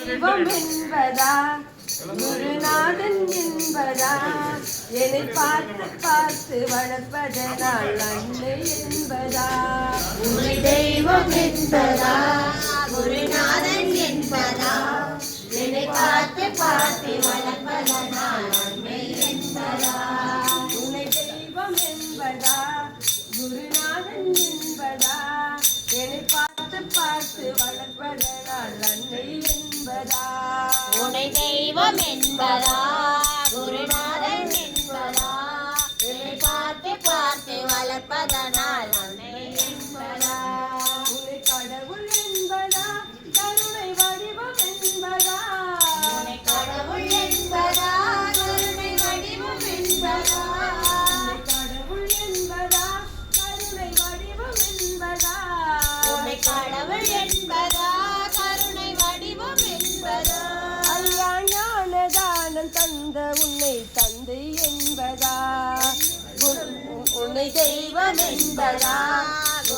தெய்வம் என்பதா குருநாதன் என்பதா என்னை பார்த்து பார்த்து வளர்ப்பதனால் அன்னை என்பதா உன்னை தெய்வம் என்பதா குருநாதன் என்பதா என்னை பார்த்து பார்த்து வளர்ப்பதனால் அன்னை என்பதா உன்னை தெய்வம் என்பதா குருநாதன் என்பதா என்னை பார்த்து பார்த்து வளர்ப்பதனால் அன்னை என்பதா உன்னை தெய்வம் என்பதா குருநாதன் என்பதா என்னை பார்த்து பார்த்து வளர்ப்பதனால் அன்னை என்பதா உன்னை கடவுள் என்பதா கருணை வடிவம் என்பதா உன்னை கடவுள் என்பதா கருணை வடிவம் என்பதா கடவுள் என்பதா கருணை வடிவம் என்பதா உன்னை கடவுள் என்பதா கருணை வடிவம் என்பதா ஐயா ஞானதானம் தந்த உன்னை தந்தை என்பதா உன்னை தெய்வம் என்பதா